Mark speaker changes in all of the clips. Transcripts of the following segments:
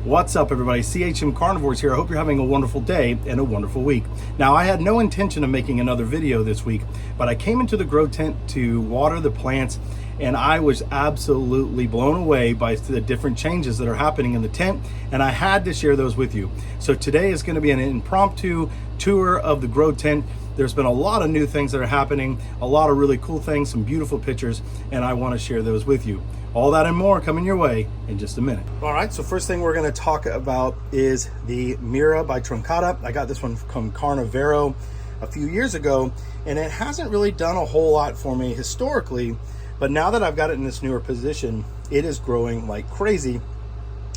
Speaker 1: What's up, everybody? Chm Carnivores here. I hope you're having a wonderful day and a wonderful week. Now, I had no intention of making another video this week, but I came into the grow tent to water the plants, and I was absolutely blown away by the different changes that are happening in the tent, and I had to share those with you. So today is going to be an impromptu tour of the grow tent. There's been a lot of new things that are happening, a lot of really cool things, some beautiful pictures, and I want to share those with you. All that and more coming your way in just a minute. All right, so first thing we're going to talk about is the Mira by Truncata. I got this one from Carnivorous a few years ago, and it hasn't really done a whole lot for me historically, but now that I've got it in this newer position, it is growing like crazy.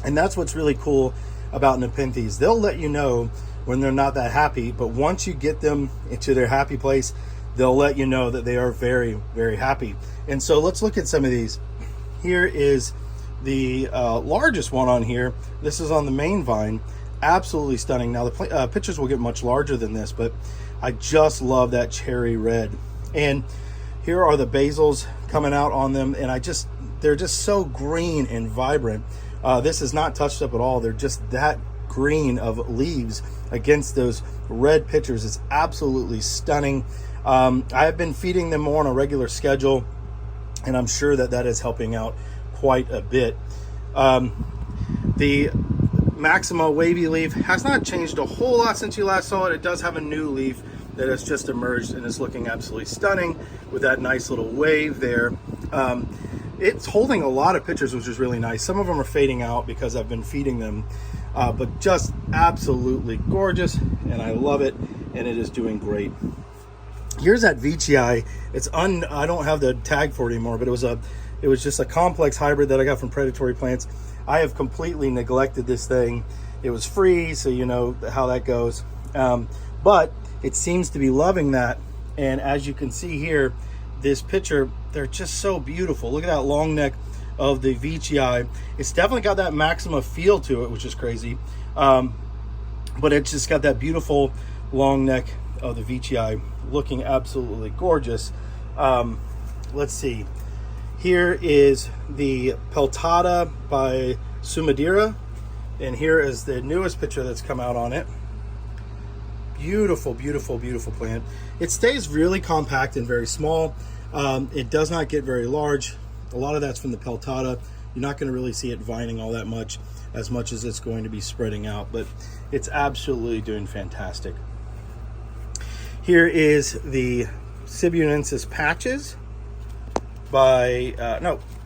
Speaker 1: And that's what's really cool about Nepenthes. They'll let you know when they're not that happy, but once you get them into their happy place, they'll let you know that they are very, very happy. And so let's look at some of these. Here is the largest one on here. This is on the main vine. Absolutely stunning. Now the pictures will get much larger than this, but I just love that cherry red. And here are the basals coming out on them, and they're just so green and vibrant. This is not touched up at all. They're just that green of leaves against those red pictures. It's absolutely stunning. I have been feeding them more on a regular schedule, and I'm sure that that is helping out quite a bit. The Maxima wavy leaf has not changed a whole lot since you last saw it. It does have a new leaf that has just emerged and is looking absolutely stunning with that nice little wave there. It's holding a lot of pictures, which is really nice. Some of them are fading out because I've been feeding them, but just absolutely gorgeous, and I love it, and it is doing great. Here's that Veitchii. I don't have the tag for it anymore, but it was just a complex hybrid that I got from Predatory Plants. I have completely neglected this thing. It was free, so you know how that goes. But it seems to be loving that. And as you can see here, this picture, they're just so beautiful. Look at that long neck of the Veitchii. It's definitely got that Maxima feel to it, which is crazy. But it's just got that beautiful long neck of the Veitchii, looking absolutely gorgeous. Let's see. Here is the Peltata by Splendida, and here is the newest picture that's come out on it. Beautiful, beautiful, beautiful plant. It stays really compact and very small. It does not get very large. A lot of that's from the Peltata. You're not going to really see it vining all that much as it's going to be spreading out, but it's absolutely doing fantastic. Here is the Cibionensis patches by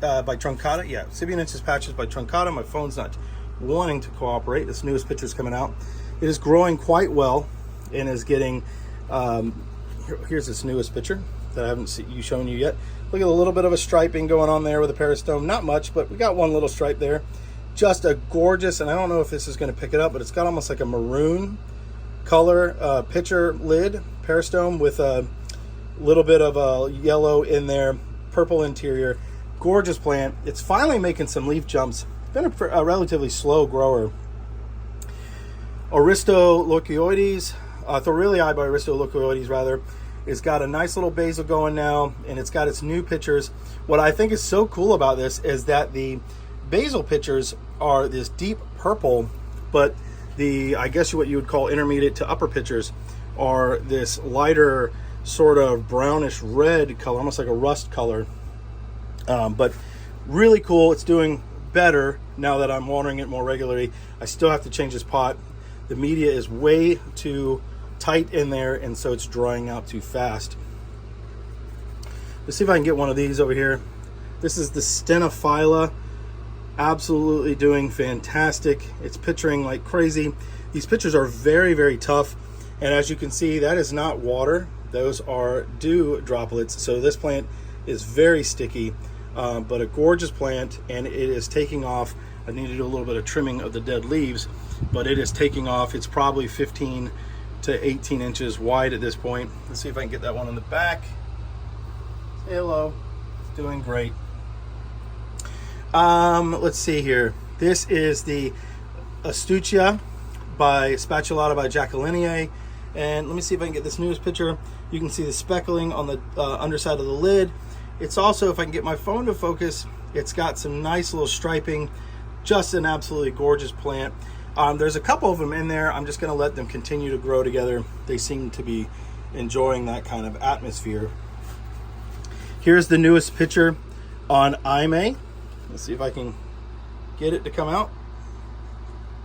Speaker 1: Truncata. Yeah, Cibionensis patches by Truncata. My phone's not wanting to cooperate. This newest picture is coming out. It is growing quite well and is getting. Here's this newest picture that I haven't shown you yet. Look at a little bit of a striping going on there with a peristome. Not much, but we got one little stripe there. Just a gorgeous, and I don't know if this is going to pick it up, but it's got almost like a maroon color pitcher lid, peristome with a little bit of a yellow in there, purple interior. Gorgeous plant. It's finally making some leaf jumps. Been a relatively slow grower. Aristolochioides, Thorelii by Aristolochioides rather, it's got a nice little basal going now, and it's got its new pictures. What I think is so cool about this is that the basal pictures are this deep purple, but I guess what you would call intermediate to upper pictures are this lighter sort of brownish red color, almost like a rust color. But really cool. It's doing better now that I'm watering it more regularly. I still have to change this pot. The media is way too tight in there, and so it's drying out too fast. Let's see if I can get one of these over here. This is the Stenophylla. Absolutely doing fantastic. It's picturing like crazy. These pictures are very, very tough, and as you can see, that is not water. Those are dew droplets. So this plant is very sticky, but a gorgeous plant, and it is taking off. I need to do a little bit of trimming of the dead leaves, but it is taking off. It's probably 15 to 18 inches wide at this point. Let's see if I can get that one in the back. Say hello. It's doing great. Let's see here. This is the Astucia by Spatulata by Jacqueline. And let me see if I can get this newest picture. You can see the speckling on the underside of the lid. It's also, if I can get my phone to focus, it's got some nice little striping Just an absolutely gorgeous plant. There's a couple of them in there. I'm just going to let them continue to grow together. They seem to be enjoying that kind of atmosphere. Here's the newest picture on Chm. Let's see if I can get it to come out.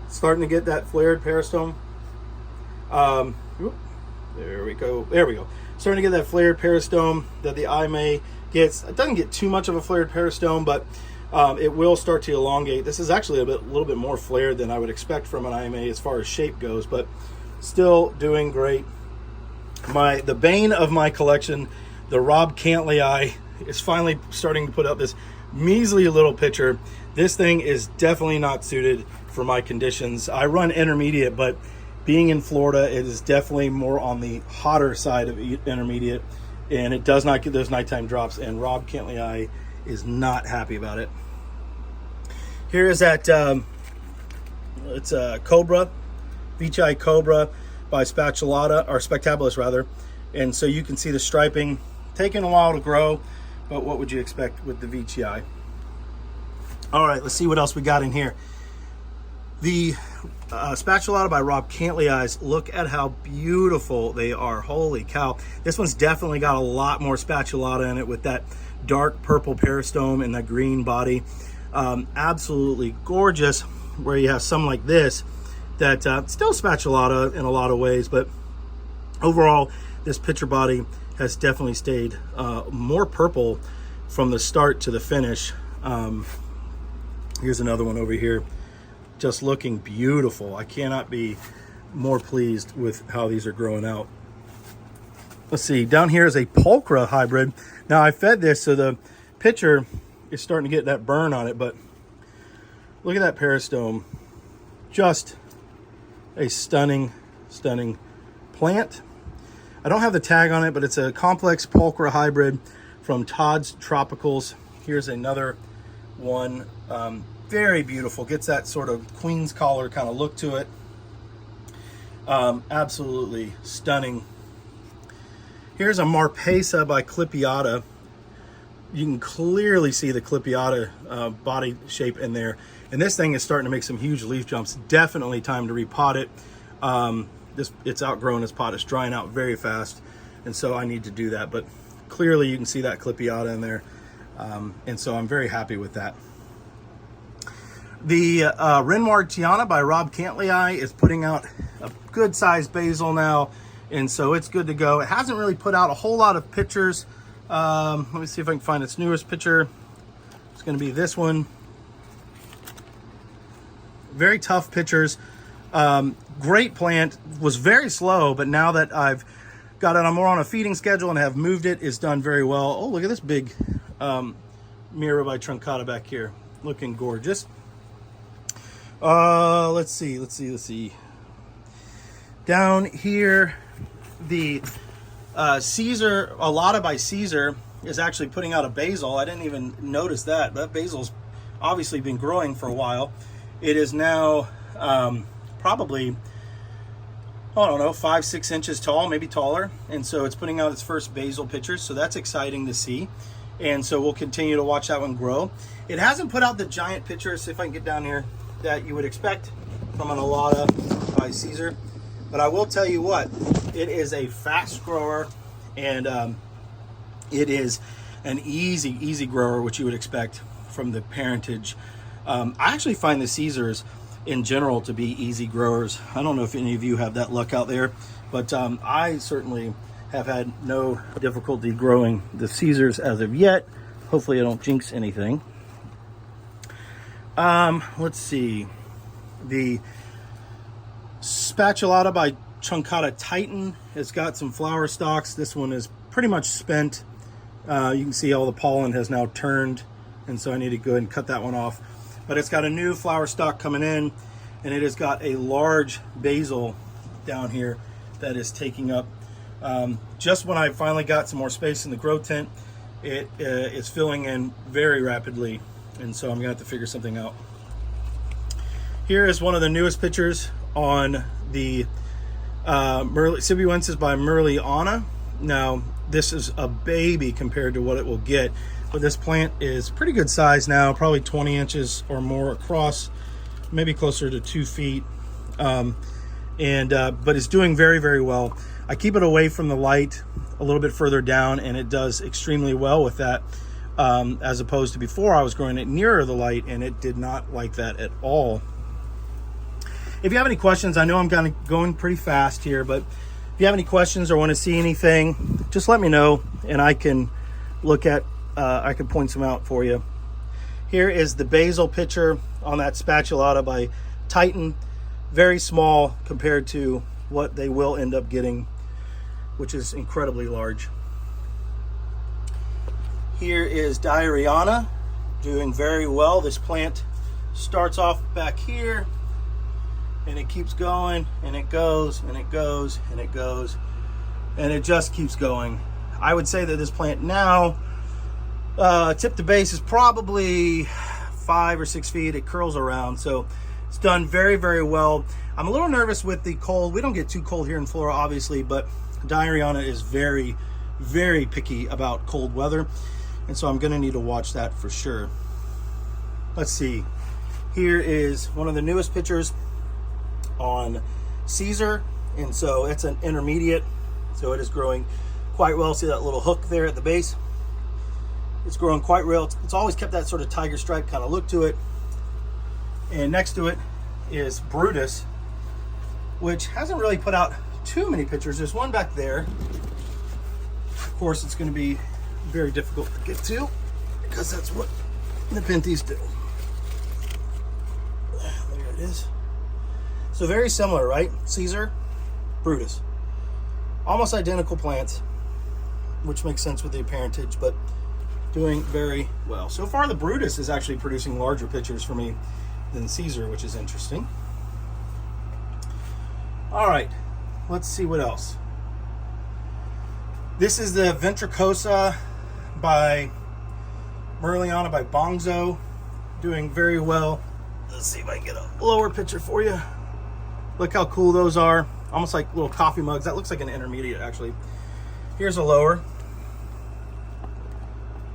Speaker 1: Starting to get that flared peristome. There we go. There we go. Starting to get that flared peristome that the Chm gets. It doesn't get too much of a flared peristome, but it will start to elongate. This is actually a little bit more flared than I would expect from an Chm as far as shape goes, but still doing great. The bane of my collection, the Rob Cantley, is finally starting to put out this measly little picture. This thing is definitely not suited for my conditions. I run intermediate, but being in Florida, it is definitely more on the hotter side of intermediate, and it does not get those nighttime drops, and Rob Cantley is not happy about it. Here is that, it's a Cobra, Vechi Cobra by Spectabilis rather. And so you can see the striping, taking a while to grow, but what would you expect with the Vechi? All right, let's see what else we got in here. The Spatulata by Rob Cantley. Look at how beautiful they are. Holy cow. This one's definitely got a lot more Spatulata in it with that dark purple peristome and that green body. Absolutely gorgeous, where you have some like this that still Spatulata in a lot of ways, but overall this picture body has definitely stayed more purple from the start to the finish. Here's another one over here, just looking beautiful. I cannot be more pleased with how these are growing out. Let's see, down here is a Pulchra hybrid. Now I fed this, so the picture is starting to get that burn on it, but look at that peristome. Just a stunning plant. I don't have the tag on it, but it's a complex Pulchra hybrid from Todd's Tropicals. Here's another one. Very beautiful. Gets that sort of queen's collar kind of look to it. Absolutely stunning. Here's a Marpesa by Clipiata. You can clearly see the Clipiata body shape in there. And this thing is starting to make some huge leaf jumps. Definitely time to repot it. It's outgrown its pot. It's drying out very fast. And so I need to do that. But clearly you can see that Clipiata in there. And so I'm very happy with that. The Renoir Tiana by Rob Cantley is putting out a good sized basil now. And so it's good to go. It hasn't really put out a whole lot of pictures. Let me see if I can find its newest picture. It's going to be this one. Very tough pictures. Great plant. Was very slow, but now that I've got it, I'm more on a feeding schedule and have moved it. It's done very well. Oh, look at this big Mira by Truncata back here. Looking gorgeous. Let's see. Down here, the Caesar, Alata by Caesar, is actually putting out a basal. I didn't even notice that. That basil's obviously been growing for a while. It is now probably, I don't know, 5-6 inches tall, maybe taller. And so it's putting out its first basal pictures. So that's exciting to see. And so we'll continue to watch that one grow. It hasn't put out the giant pictures, if I can get down here, that you would expect from an Alata by Caesar. But I will tell you what, it is a fast grower, and it is an easy grower, which you would expect from the parentage. I actually find the Caesars in general to be easy growers. I don't know if any of you have that luck out there, but I certainly have had no difficulty growing the Caesars as of yet. Hopefully I don't jinx anything. Let's see. The Spatulata by Truncata Titan has got some flower stalks. This one is pretty much spent. You can see all the pollen has now turned, and so I need to go ahead and cut that one off. But it's got a new flower stalk coming in, and it has got a large basil down here that is taking up. Just when I finally got some more space in the grow tent, it is filling in very rapidly, and so I'm gonna have to figure something out. Here is one of the newest pictures on the Sibuensis by Merliana. Now, this is a baby compared to what it will get. but this plant is pretty good size now, probably 20 inches or more across, maybe closer to 2 feet. But it's doing very, very well. I keep it away from the light a little bit further down, and it does extremely well with that, as opposed to before I was growing it nearer the light, and it did not like that at all. If you have any questions, I know I'm kind of going pretty fast here, but if you have any questions or want to see anything, just let me know, and I can look at, I can point some out for you. Here is the basal picture on that spatulata by Titan. Very small compared to what they will end up getting, which is incredibly large. Here is Diariana, doing very well. This plant starts off back here, and it keeps going, and it goes, and it goes, and it goes, and it just keeps going. I would say that this plant now, tip to base, is probably 5 or 6 feet. It curls around, so it's done very, very well. I'm a little nervous with the cold. We don't get too cold here in Florida, obviously, but Diariana is very, very picky about cold weather, and so I'm gonna need to watch that for sure. Let's see. Here is one of the newest pictures on Caesar, and so it's an intermediate, so it is growing quite well. See that little hook there at the base? It's growing quite well. It's always kept that sort of tiger stripe kind of look to it. And next to it is Brutus, which hasn't really put out too many pictures. There's one back there. Of course, it's going to be very difficult to get to because that's what Nepenthes do. There it is. So very similar, right? Caesar, Brutus. Almost identical plants, which makes sense with the parentage, but doing very well. So far, the Brutus is actually producing larger pictures for me than Caesar, which is interesting. All right, let's see what else. This is the Ventricosa by Merliana by Bongzo, doing very well. Let's see if I can get a lower picture for you. Look how cool those are. Almost like little coffee mugs. That looks like an intermediate, actually. Here's a lower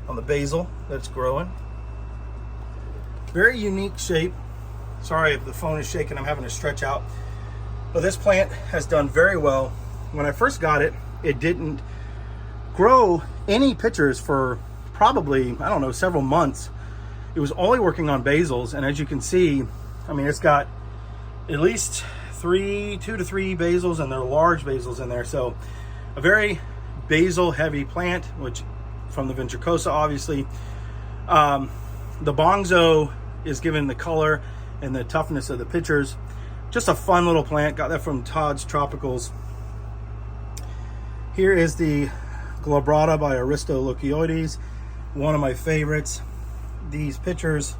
Speaker 1: on the basal that's growing. Very unique shape. Sorry if the phone is shaking, I'm having to stretch out. But this plant has done very well. When I first got it, it didn't grow any pictures for probably, I don't know, several months. It was only working on basals, and as you can see, I mean, it's got at least 2 to 3 basals, and they're large basals in there. So a very basal heavy plant, which from the Ventricosa, obviously. The Bongzo is given the color and the toughness of the pictures. Just a fun little plant. Got that from Todd's Tropicals. Here is the Glabrata by Aristolochioides, one of my favorites. These pictures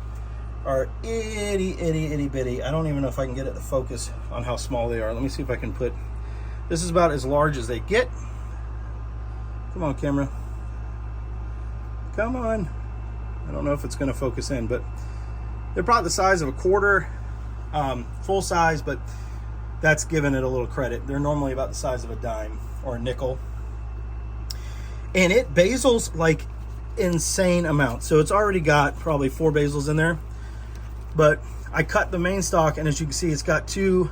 Speaker 1: are itty bitty. I don't even know if I can get it to focus on how small they are. Let me see if I can put, this is about as large as they get. Come on, camera. Come on. I don't know if it's going to focus in, but they're about the size of a quarter, full size, but that's giving it a little credit. They're normally about the size of a dime or a nickel. And it basals like insane amounts. So it's already got probably 4 basals in there. But I cut the main stalk, and as you can see, it's got 2,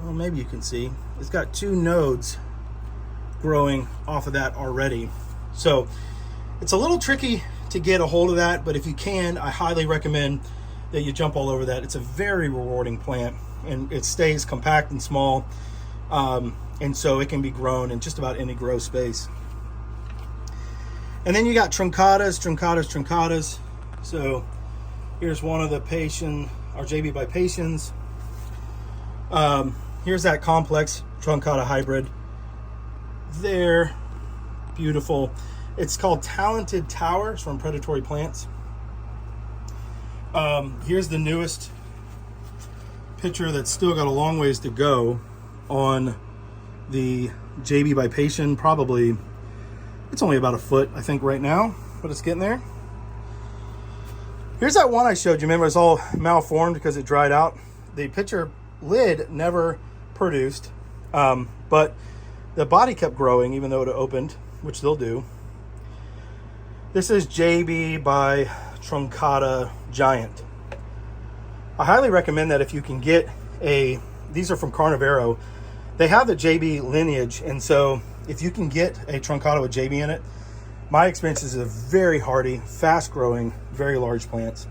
Speaker 1: well, maybe you can see, it's got 2 nodes growing off of that already. So it's a little tricky to get a hold of that, but if you can, I highly recommend that you jump all over that. It's a very rewarding plant, and it stays compact and small, and so it can be grown in just about any grow space. And then you got Truncatas. So here's one of the Patience, or JB by Patience. Here's that complex Truncata hybrid. They're beautiful. It's called Talented Towers from Predatory Plants. Here's the newest picture that's still got a long ways to go on the JB by Patience. Probably, it's only about a foot, I think, right now, but it's getting there. Here's that one I showed you. Remember, it's all malformed because it dried out. The picture lid never produced, but the body kept growing even though it opened, which they'll do. This is JB by Truncata Giant. I highly recommend that if you can get these are from Carnivorous. They have the JB lineage, and so if you can get a Truncata with JB in it, my experience is a very hardy, fast growing, very large plants.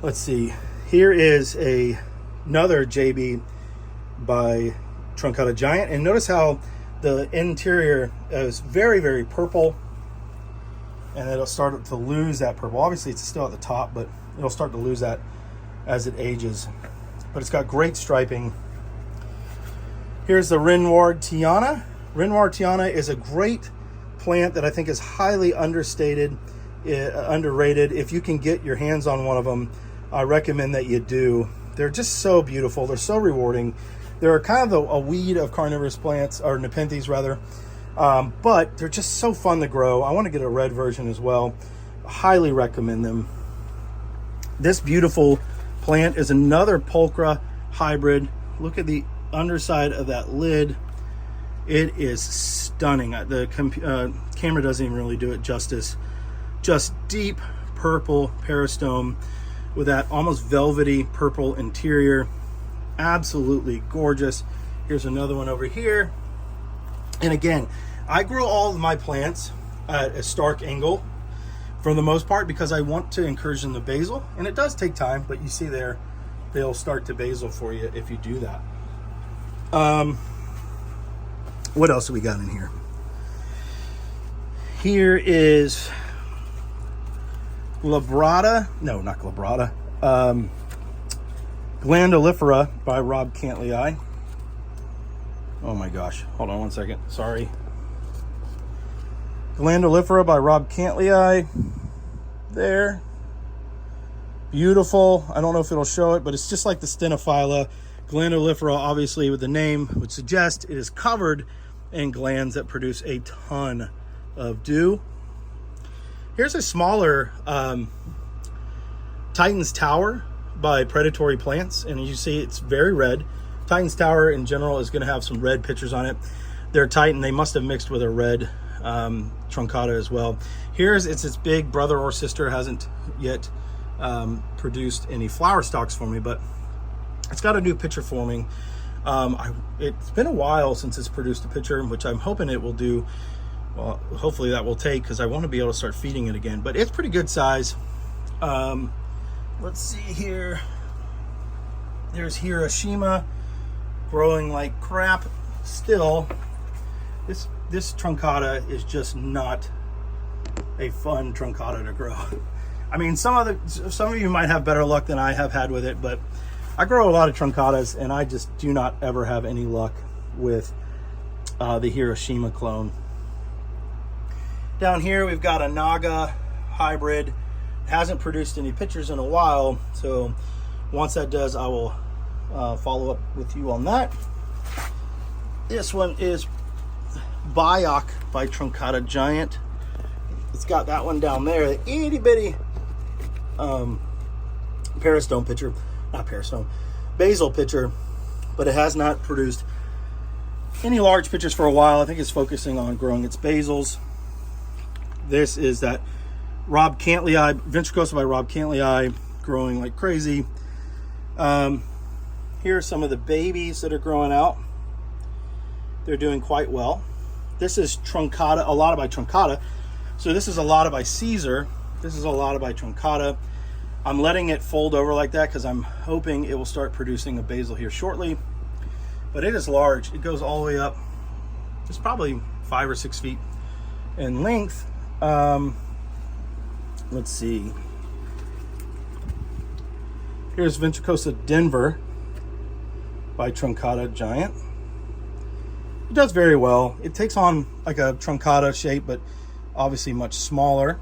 Speaker 1: Let's see, here is another JB by Truncata Giant, and notice how the interior is very, very purple, and it'll start to lose that purple. Obviously it's still at the top, but it'll start to lose that as it ages. But it's got great striping. Here's the Renoir Tiana. Renoir Tiana is a great plant that I think is highly underrated. If you can get your hands on one of them, I recommend that you do. They're just so beautiful. They're so rewarding. They're kind of a weed of carnivorous plants, or Nepenthes rather, but they're just so fun to grow. I want to get a red version as well. Highly recommend them. This beautiful plant is another pulchra hybrid. Look at the underside of that lid. It is stunning. The camera doesn't even really do it justice. Just deep purple peristome with that almost velvety purple interior. Absolutely gorgeous. Here's another one over here. And again, I grow all of my plants at a stark angle for the most part because I want to encourage them to basal, and it does take time, but you see there, they'll start to basal for you if you do that. What else do we got in here? Here is Glabrata, no, not Glabrata, Glandolifera by Rob Cantley. Oh my gosh, hold on one second, sorry. Glandolifera by Rob Cantley. There. Beautiful. I don't know if it'll show it, but it's just like the Stenophylla. Glandolifera, obviously, with the name would suggest, it is covered in glands that produce a ton of dew. Here's a smaller Titan's Tower by Predatory Plants, and you see it's very red. Titan's Tower in general is going to have some red pictures on it. They're Titan. They must have mixed with a red Truncata as well. Here's its big brother or sister. Hasn't yet produced any flower stalks for me, but it's got a new picture forming. It's been a while since it's produced a picture, which I'm hoping it will do. Well, hopefully that will take, because I want to be able to start feeding it again, but it's pretty good size. Let's see here. There's Hiroshima growing like crap still. This Truncata is just not a fun Truncata to grow. I mean, some of you might have better luck than I have had with it, but I grow a lot of Truncatas, and I just do not ever have any luck with the Hiroshima clone. Down here we've got a Naga hybrid. It hasn't produced any pictures in a while, so once that does, I will follow up with you on that. This one is Bayok by Truncata Giant. It's got that one down there, the itty bitty peristome picture, not peristome, basal picture, but it has not produced any large pictures for a while. I think it's focusing on growing its basals. This is that Rob Cantley, Ventricosa by Rob Cantley, growing like crazy. Here are some of the babies that are growing out. They're doing quite well. This is Truncata, a lot by Truncata. So this is a lot by Caesar. This is a lot by Truncata. I'm letting it fold over like that because I'm hoping it will start producing a basal here shortly. But it is large. It goes all the way up. It's probably 5 or 6 feet in length. Let's see. Here's Ventricosa Denver by Truncata Giant. It does very well. It takes on like a Truncata shape, but obviously much smaller.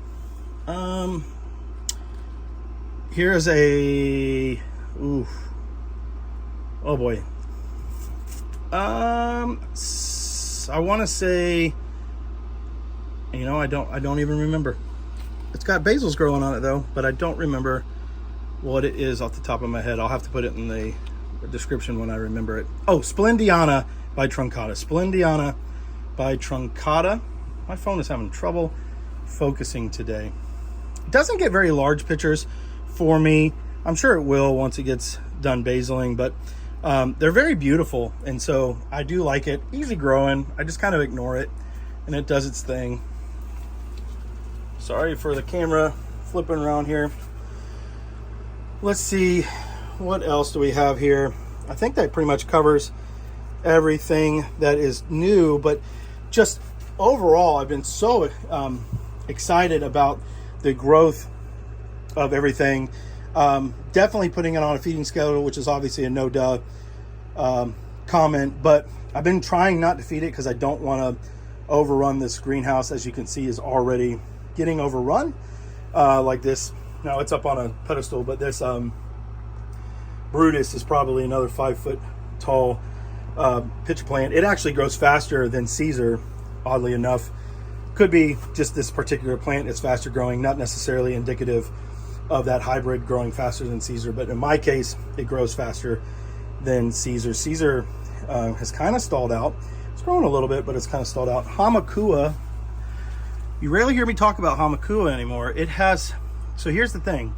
Speaker 1: Here's a, oh boy. I want to say, you know, I don't even remember. It's got basils growing on it though, but I don't remember what it is off the top of my head. I'll have to put it in the description when I remember it. Oh, Splendida by Truncata. Splendida by Truncata. My phone is having trouble focusing today. It doesn't get very large pictures for me. I'm sure it will once it gets done basaling, but they're very beautiful, and so I do like it. Easy growing. I just kind of ignore it, and it does its thing. Sorry for the camera flipping around here. Let's see, what else do we have here? I think that pretty much covers everything that is new, but just overall, I've been so excited about the growth of everything. Definitely putting it on a feeding schedule, which is obviously a no-duh comment, but I've been trying not to feed it because I don't want to overrun this greenhouse. As you can see, is already getting overrun like this. Now it's up on a pedestal, but this Brutus is probably another 5 foot tall pitch plant. It actually grows faster than Caesar, oddly enough. Could be just this particular plant is faster growing, not necessarily indicative of that hybrid growing faster than Caesar, but in my case, it grows faster than Caesar. Caesar has kind of stalled out. It's growing a little bit, but it's kind of stalled out. Hamakua, you rarely hear me talk about Hamakua anymore. It has, so here's the thing.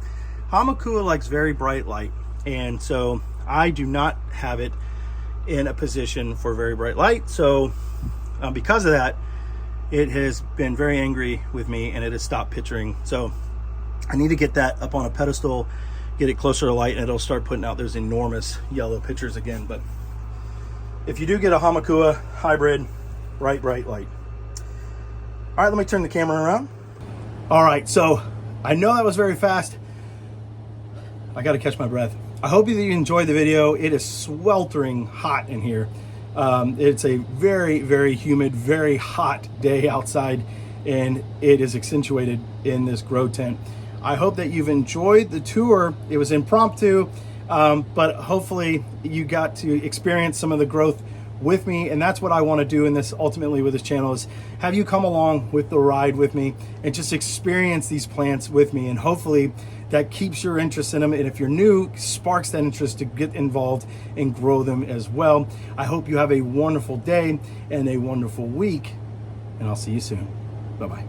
Speaker 1: Hamakua likes very bright light, and so I do not have it in a position for very bright light. So because of that, it has been very angry with me, and it has stopped picturing. So I need to get that up on a pedestal, get it closer to light, and it'll start putting out those enormous yellow pictures again. But if you do get a Hamakua hybrid, bright light. All right, let me turn the camera around. All right, so I know that was very fast. I got to catch my breath. I hope that you enjoyed the video. It is sweltering hot in here. It's a very humid, very hot day outside, and it is accentuated in this grow tent. I hope that you've enjoyed the tour. It was impromptu, but hopefully you got to experience some of the growth with me, and that's what I want to do in this, ultimately, with this channel, is have you come along with the ride with me and just experience these plants with me, and hopefully that keeps your interest in them, and if you're new, sparks that interest to get involved and grow them as well. I hope you have a wonderful day and a wonderful week, and I'll see you soon. Bye-bye.